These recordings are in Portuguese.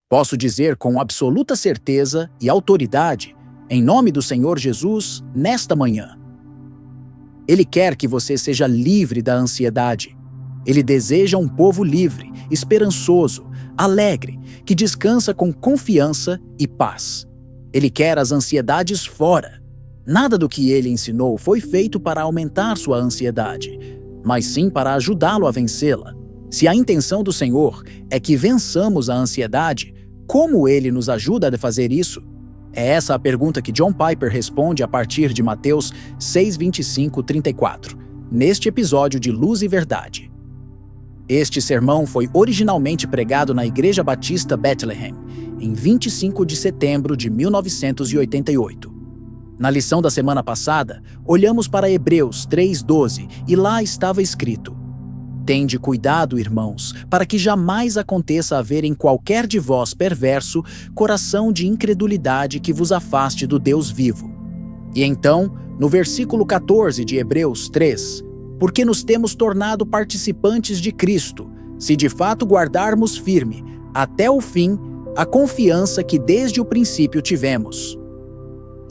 Posso dizer com absoluta certeza e autoridade, em nome do Senhor Jesus, nesta manhã. Ele quer que você seja livre da ansiedade. Ele deseja um povo livre, esperançoso, alegre, que descansa com confiança e paz. Ele quer as ansiedades fora. Nada do que ele ensinou foi feito para aumentar sua ansiedade, mas sim para ajudá-lo a vencê-la. Se a intenção do Senhor é que vençamos a ansiedade, como ele nos ajuda a fazer isso? É essa a pergunta que John Piper responde a partir de Mateus 6:25-34, neste episódio de Luz e Verdade. Este sermão foi originalmente pregado na Igreja Batista Bethlehem, em 25 de setembro de 1988. Na lição da semana passada, olhamos para Hebreus 3:12 e lá estava escrito: Tende cuidado, irmãos, para que jamais aconteça haver em qualquer de vós perverso coração de incredulidade que vos afaste do Deus vivo. E então, no versículo 14 de Hebreus 3, porque nos temos tornado participantes de Cristo, se de fato guardarmos firme, até o fim, a confiança que desde o princípio tivemos.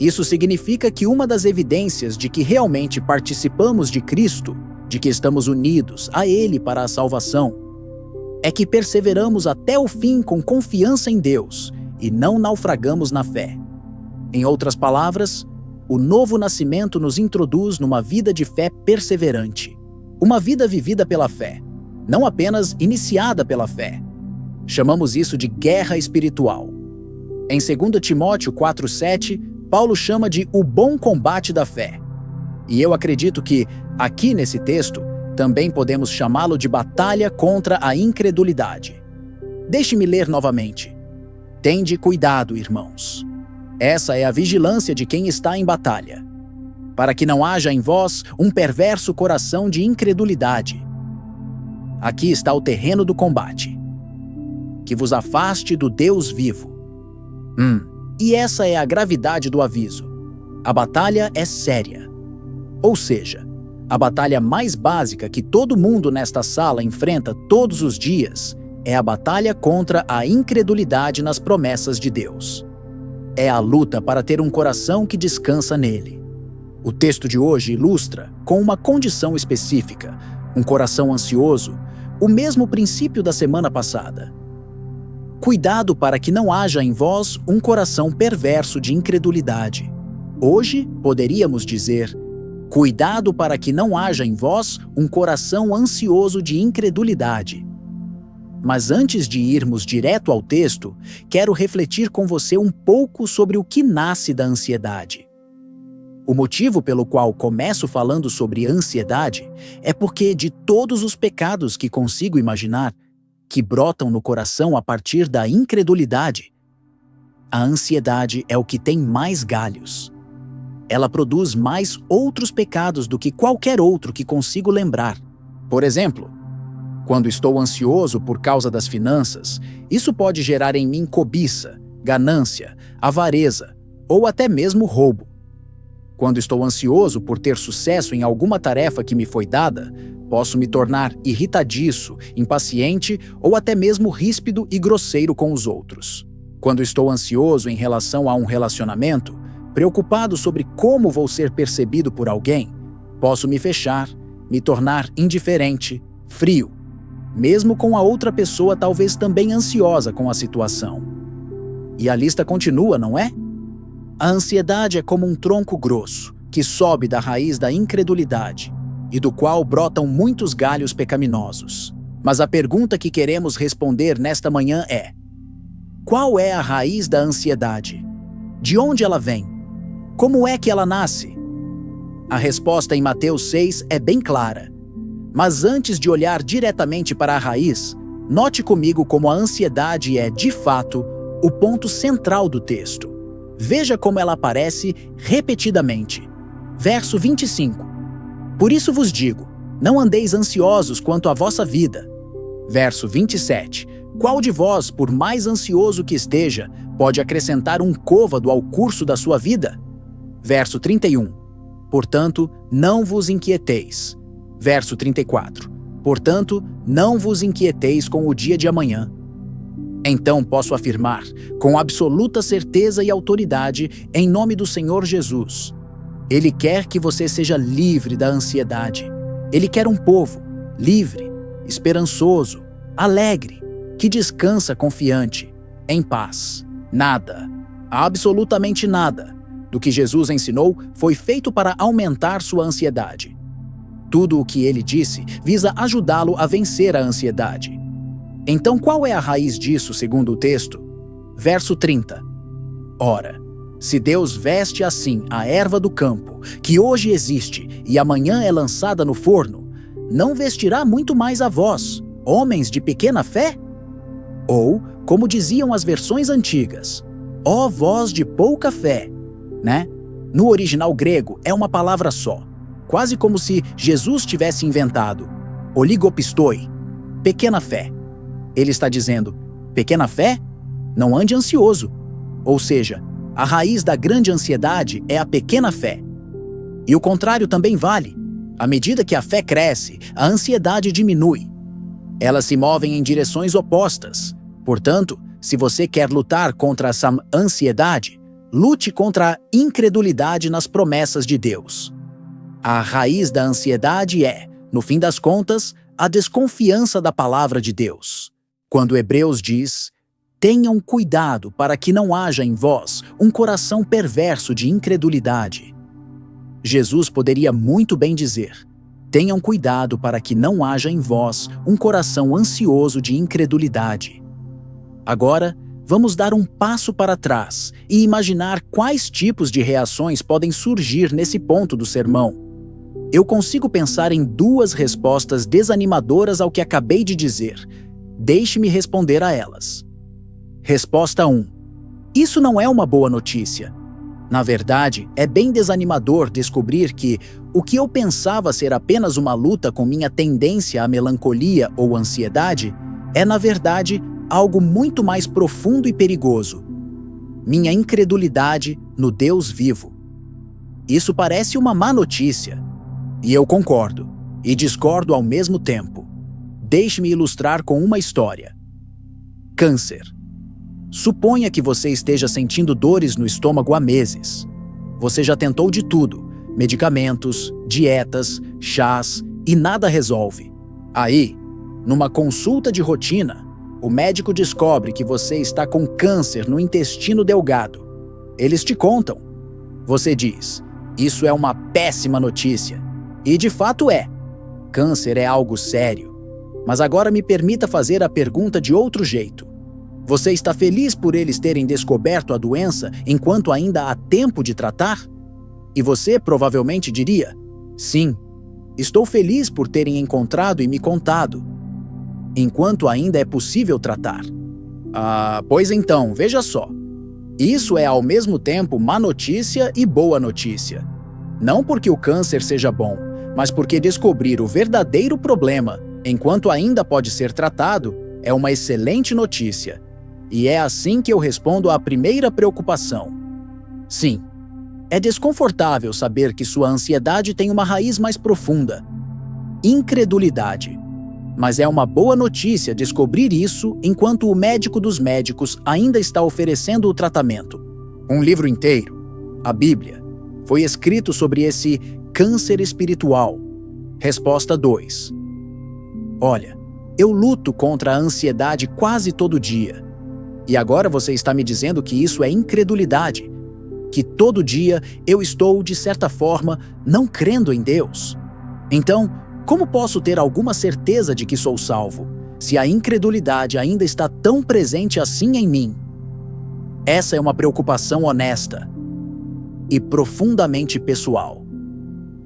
Isso significa que uma das evidências de que realmente participamos de Cristo, de que estamos unidos a Ele para a salvação, é que perseveramos até o fim com confiança em Deus e não naufragamos na fé. Em outras palavras, o novo nascimento nos introduz numa vida de fé perseverante. Uma vida vivida pela fé, não apenas iniciada pela fé. Chamamos isso de guerra espiritual. Em 2 Timóteo 4:7, Paulo chama de o bom combate da fé. E eu acredito que, aqui nesse texto, também podemos chamá-lo de batalha contra a incredulidade. Deixe-me ler novamente. Tende cuidado, irmãos. Essa é a vigilância de quem está em batalha, para que não haja em vós um perverso coração de incredulidade. Aqui está o terreno do combate, que vos afaste do Deus vivo. E essa é a gravidade do aviso. A batalha é séria. Ou seja, a batalha mais básica que todo mundo nesta sala enfrenta todos os dias é a batalha contra a incredulidade nas promessas de Deus. É a luta para ter um coração que descansa nele. O texto de hoje ilustra, com uma condição específica, um coração ansioso, o mesmo princípio da semana passada. Cuidado para que não haja em vós um coração perverso de incredulidade. Hoje, poderíamos dizer: cuidado para que não haja em vós um coração ansioso de incredulidade. Mas antes de irmos direto ao texto, quero refletir com você um pouco sobre o que nasce da ansiedade. O motivo pelo qual começo falando sobre ansiedade é porque de todos os pecados que consigo imaginar, que brotam no coração a partir da incredulidade, a ansiedade é o que tem mais galhos. Ela produz mais outros pecados do que qualquer outro que consigo lembrar. Por exemplo, quando estou ansioso por causa das finanças, isso pode gerar em mim cobiça, ganância, avareza ou até mesmo roubo. Quando estou ansioso por ter sucesso em alguma tarefa que me foi dada, posso me tornar irritadiço, impaciente ou até mesmo ríspido e grosseiro com os outros. Quando estou ansioso em relação a um relacionamento, preocupado sobre como vou ser percebido por alguém, posso me fechar, me tornar indiferente, frio, mesmo com a outra pessoa talvez também ansiosa com a situação. E a lista continua, não é? A ansiedade é como um tronco grosso que sobe da raiz da incredulidade e do qual brotam muitos galhos pecaminosos. Mas a pergunta que queremos responder nesta manhã é: qual é a raiz da ansiedade? De onde ela vem? Como é que ela nasce? A resposta em Mateus 6 é bem clara. Mas antes de olhar diretamente para a raiz, note comigo como a ansiedade é, de fato, o ponto central do texto. Veja como ela aparece repetidamente. Verso 25. Por isso vos digo, não andeis ansiosos quanto à vossa vida. Verso 27. Qual de vós, por mais ansioso que esteja, pode acrescentar um côvado ao curso da sua vida? Verso 31. Portanto, não vos inquieteis. Verso 34. Portanto, não vos inquieteis com o dia de amanhã. Então posso afirmar, com absoluta certeza e autoridade, em nome do Senhor Jesus: Ele quer que você seja livre da ansiedade. Ele quer um povo livre, esperançoso, alegre, que descansa confiante, em paz. Nada, absolutamente nada, do que Jesus ensinou foi feito para aumentar sua ansiedade. Tudo o que ele disse visa ajudá-lo a vencer a ansiedade. Então, qual é a raiz disso, segundo o texto? Verso 30. Ora, se Deus veste assim a erva do campo, que hoje existe e amanhã é lançada no forno, não vestirá muito mais a vós, homens de pequena fé? Ou, como diziam as versões antigas, ó vós de pouca fé, né? No original grego é uma palavra só, quase como se Jesus tivesse inventado oligopistoi, pequena fé. Ele está dizendo, pequena fé? Não ande ansioso. Ou seja, a raiz da grande ansiedade é a pequena fé. E o contrário também vale. À medida que a fé cresce, a ansiedade diminui. Elas se movem em direções opostas. Portanto, se você quer lutar contra essa ansiedade, lute contra a incredulidade nas promessas de Deus. A raiz da ansiedade é, no fim das contas, a desconfiança da palavra de Deus. Quando Hebreus diz: tenham cuidado para que não haja em vós um coração perverso de incredulidade. Jesus poderia muito bem dizer: tenham cuidado para que não haja em vós um coração ansioso de incredulidade. Agora, vamos dar um passo para trás e imaginar quais tipos de reações podem surgir nesse ponto do sermão. Eu consigo pensar em duas respostas desanimadoras ao que acabei de dizer. Deixe-me responder a elas. Resposta 1. Isso não é uma boa notícia. Na verdade, é bem desanimador descobrir que o que eu pensava ser apenas uma luta com minha tendência à melancolia ou ansiedade é, na verdade, algo muito mais profundo e perigoso. Minha incredulidade no Deus vivo. Isso parece uma má notícia. E eu concordo, e discordo ao mesmo tempo. Deixe-me ilustrar com uma história. Câncer. Suponha que você esteja sentindo dores no estômago há meses. Você já tentou de tudo, medicamentos, dietas, chás, e nada resolve. Aí, numa consulta de rotina, o médico descobre que você está com câncer no intestino delgado. Eles te contam. Você diz: isso é uma péssima notícia. E de fato é. Câncer é algo sério. Mas agora me permita fazer a pergunta de outro jeito. Você está feliz por eles terem descoberto a doença enquanto ainda há tempo de tratar? E você provavelmente diria: sim, estou feliz por terem encontrado e me contado, enquanto ainda é possível tratar. Pois então, veja só. Isso é ao mesmo tempo má notícia e boa notícia. Não porque o câncer seja bom, mas porque descobrir o verdadeiro problema, enquanto ainda pode ser tratado, é uma excelente notícia. E é assim que eu respondo à primeira preocupação. Sim, é desconfortável saber que sua ansiedade tem uma raiz mais profunda: incredulidade. Mas é uma boa notícia descobrir isso enquanto o médico dos médicos ainda está oferecendo o tratamento. Um livro inteiro, a Bíblia, foi escrito sobre esse câncer espiritual. Resposta 2. Olha, eu luto contra a ansiedade quase todo dia. E agora você está me dizendo que isso é incredulidade, que todo dia eu estou, de certa forma, não crendo em Deus. Então, como posso ter alguma certeza de que sou salvo, se a incredulidade ainda está tão presente assim em mim? Essa é uma preocupação honesta e profundamente pessoal.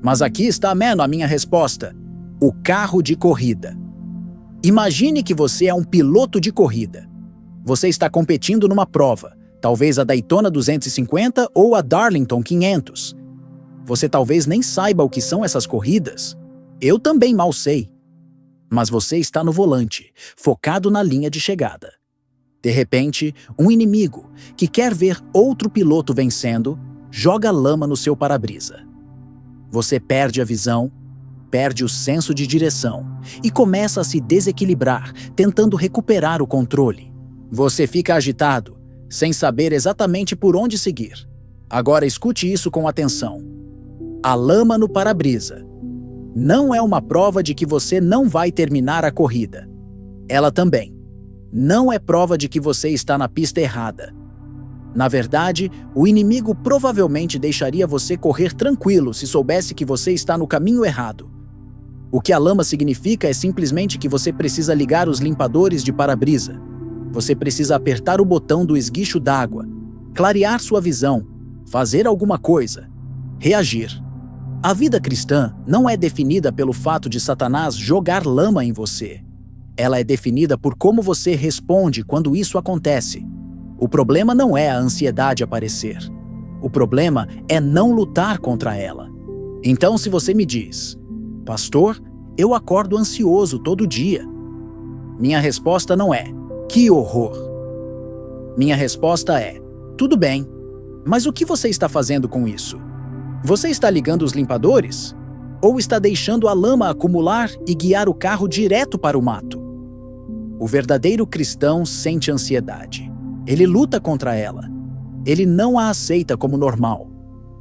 Mas aqui está a minha resposta: o carro de corrida. Imagine que você é um piloto de corrida. Você está competindo numa prova, talvez a Daytona 250 ou a Darlington 500. Você talvez nem saiba o que são essas corridas. Eu também mal sei. Mas você está no volante, focado na linha de chegada. De repente, um inimigo, que quer ver outro piloto vencendo, joga lama no seu para-brisa. Você perde a visão, perde o senso de direção e começa a se desequilibrar, tentando recuperar o controle. Você fica agitado, sem saber exatamente por onde seguir. Agora escute isso com atenção. A lama no para-brisa não é uma prova de que você não vai terminar a corrida. Ela também não é prova de que você está na pista errada. Na verdade, o inimigo provavelmente deixaria você correr tranquilo se soubesse que você está no caminho errado. O que a lama significa é simplesmente que você precisa ligar os limpadores de para-brisa. Você precisa apertar o botão do esguicho d'água, clarear sua visão, fazer alguma coisa, reagir. A vida cristã não é definida pelo fato de Satanás jogar lama em você. Ela é definida por como você responde quando isso acontece. O problema não é a ansiedade aparecer. O problema é não lutar contra ela. Então, se você me diz, pastor, eu acordo ansioso todo dia. Minha resposta não é, que horror. Minha resposta é, tudo bem, mas o que você está fazendo com isso? Você está ligando os limpadores? Ou está deixando a lama acumular e guiar o carro direto para o mato? O verdadeiro cristão sente ansiedade. Ele luta contra ela. Ele não a aceita como normal.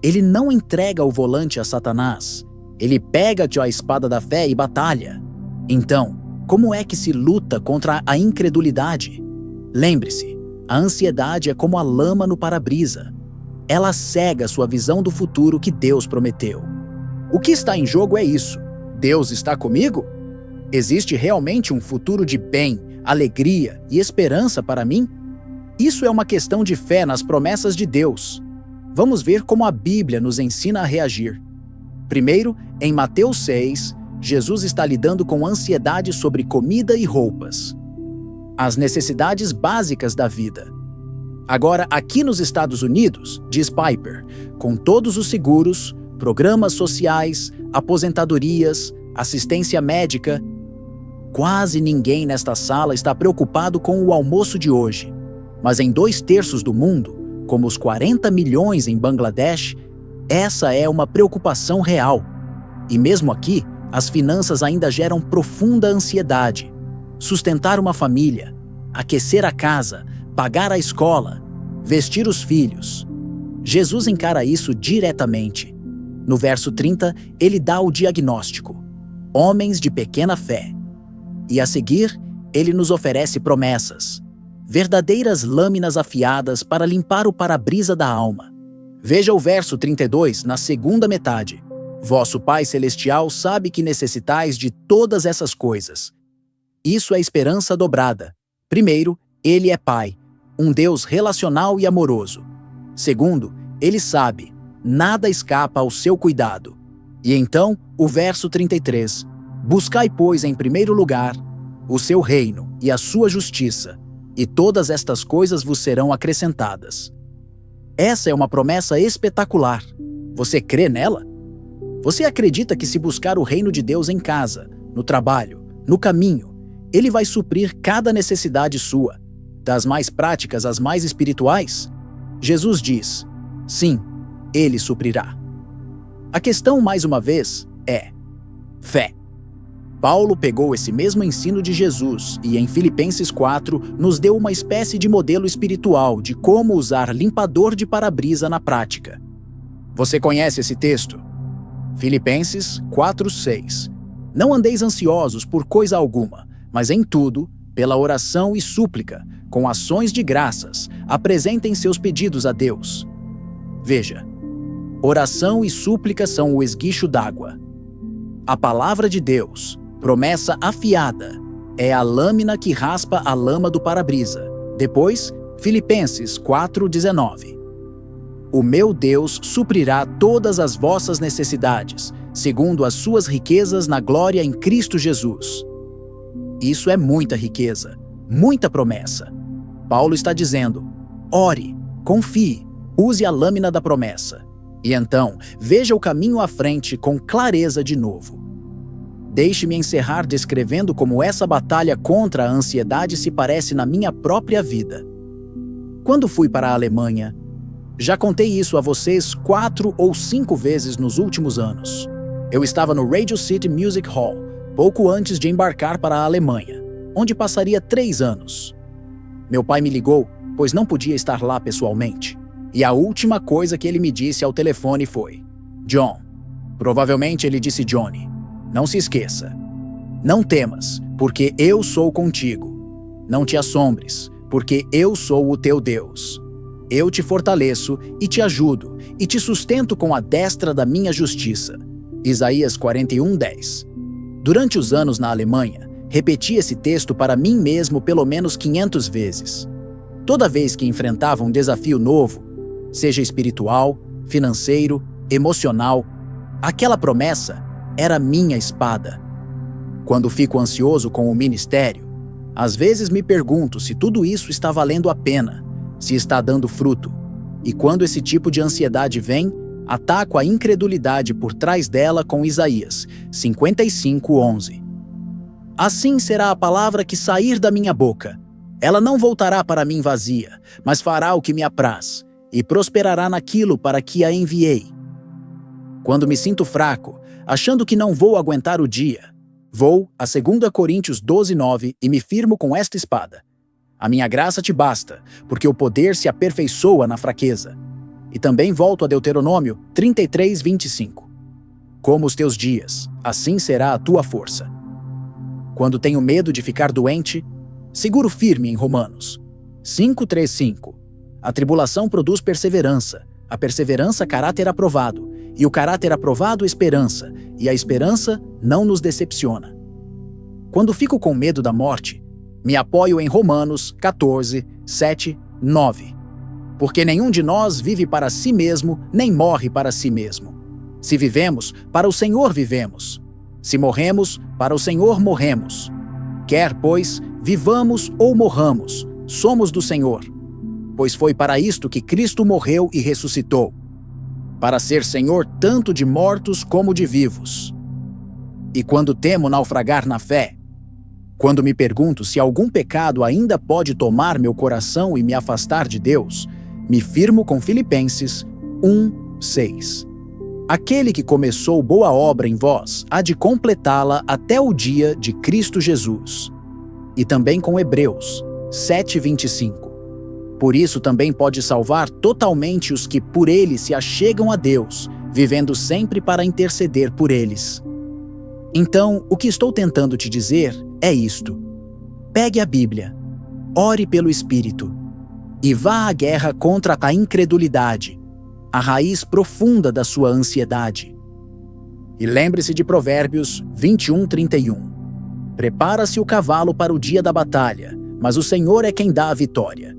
Ele não entrega o volante a Satanás. Ele pega-te a espada da fé e batalha. Então, como é que se luta contra a incredulidade? Lembre-se, a ansiedade é como a lama no para-brisa. Ela cega sua visão do futuro que Deus prometeu. O que está em jogo é isso. Deus está comigo? Existe realmente um futuro de bem, alegria e esperança para mim? Isso é uma questão de fé nas promessas de Deus. Vamos ver como a Bíblia nos ensina a reagir. Primeiro, em Mateus 6, Jesus está lidando com ansiedade sobre comida e roupas. As necessidades básicas da vida. Agora, aqui nos Estados Unidos, diz Piper, com todos os seguros, programas sociais, aposentadorias, assistência médica, quase ninguém nesta sala está preocupado com o almoço de hoje. Mas em 2/3 do mundo, como os 40 milhões em Bangladesh, essa é uma preocupação real. E mesmo aqui, as finanças ainda geram profunda ansiedade. Sustentar uma família, aquecer a casa, pagar a escola, vestir os filhos. Jesus encara isso diretamente. No verso 30, ele dá o diagnóstico: homens de pequena fé. E a seguir, ele nos oferece promessas, verdadeiras lâminas afiadas para limpar o para-brisa da alma. Veja o verso 32 na segunda metade. Vosso Pai Celestial sabe que necessitais de todas essas coisas. Isso é esperança dobrada. Primeiro, ele é Pai, um Deus relacional e amoroso. Segundo, ele sabe, nada escapa ao seu cuidado. E então, o verso 33. Buscai, pois, em primeiro lugar, o seu reino e a sua justiça, e todas estas coisas vos serão acrescentadas. Essa é uma promessa espetacular. Você crê nela? Você acredita que se buscar o reino de Deus em casa, no trabalho, no caminho, ele vai suprir cada necessidade sua, das mais práticas às mais espirituais? Jesus diz, sim, ele suprirá. A questão, mais uma vez, é fé. Paulo pegou esse mesmo ensino de Jesus e, em Filipenses 4, nos deu uma espécie de modelo espiritual de como usar limpador de para-brisa na prática. Você conhece esse texto? Filipenses 4:6. Não andeis ansiosos por coisa alguma, mas em tudo, pela oração e súplica, com ações de graças, apresentem seus pedidos a Deus. Veja, oração e súplica são o esguicho d'água. A palavra de Deus, promessa afiada, é a lâmina que raspa a lama do para-brisa. Depois, Filipenses 4:19. O meu Deus suprirá todas as vossas necessidades, segundo as suas riquezas na glória em Cristo Jesus. Isso é muita riqueza, muita promessa. Paulo está dizendo, ore, confie, use a lâmina da promessa. E então, veja o caminho à frente com clareza de novo. Deixe-me encerrar descrevendo como essa batalha contra a ansiedade se parece na minha própria vida. Quando fui para a Alemanha, já contei isso a vocês 4 ou 5 vezes nos últimos anos. Eu estava no Radio City Music Hall, pouco antes de embarcar para a Alemanha, onde passaria 3 anos. Meu pai me ligou, pois não podia estar lá pessoalmente. E a última coisa que ele me disse ao telefone foi: John. Provavelmente ele disse Johnny. Não se esqueça. Não temas, porque eu sou contigo. Não te assombres, porque eu sou o teu Deus. Eu te fortaleço e te ajudo, e te sustento com a destra da minha justiça. Isaías 41:10. Durante os anos na Alemanha, repeti esse texto para mim mesmo pelo menos 500 vezes. Toda vez que enfrentava um desafio novo, seja espiritual, financeiro, emocional, aquela promessa era minha espada. Quando fico ansioso com o ministério, às vezes me pergunto se tudo isso está valendo a pena, se está dando fruto. E quando esse tipo de ansiedade vem, ataco a incredulidade por trás dela com Isaías 55:11. Assim será a palavra que sair da minha boca. Ela não voltará para mim vazia, mas fará o que me apraz, e prosperará naquilo para que a enviei. Quando me sinto fraco, achando que não vou aguentar o dia, vou a 2 Coríntios 12:9 e me firmo com esta espada. A minha graça te basta, porque o poder se aperfeiçoa na fraqueza. E também volto a Deuteronômio 33:25. Como os teus dias, assim será a tua força. Quando tenho medo de ficar doente, seguro firme em Romanos 5:3-5. A tribulação produz perseverança, a perseverança caráter aprovado, e o caráter aprovado esperança, e a esperança não nos decepciona. Quando fico com medo da morte, me apoio em Romanos 14:7-9. Porque nenhum de nós vive para si mesmo, nem morre para si mesmo. Se vivemos, para o Senhor vivemos. Se morremos, para o Senhor morremos. Quer, pois, vivamos ou morramos, somos do Senhor. Pois foi para isto que Cristo morreu e ressuscitou, para ser Senhor tanto de mortos como de vivos. E quando temo naufragar na fé, quando me pergunto se algum pecado ainda pode tomar meu coração e me afastar de Deus, me firmo com Filipenses 1:6. Aquele que começou boa obra em vós há de completá-la até o dia de Cristo Jesus. E também com Hebreus 7:25. Por isso também pode salvar totalmente os que por ele se achegam a Deus, vivendo sempre para interceder por eles. Então, o que estou tentando te dizer é isto: pegue a Bíblia, ore pelo Espírito e vá à guerra contra a incredulidade, a raiz profunda da sua ansiedade. E lembre-se de Provérbios 21:31. Prepara-se o cavalo para o dia da batalha, mas o Senhor é quem dá a vitória.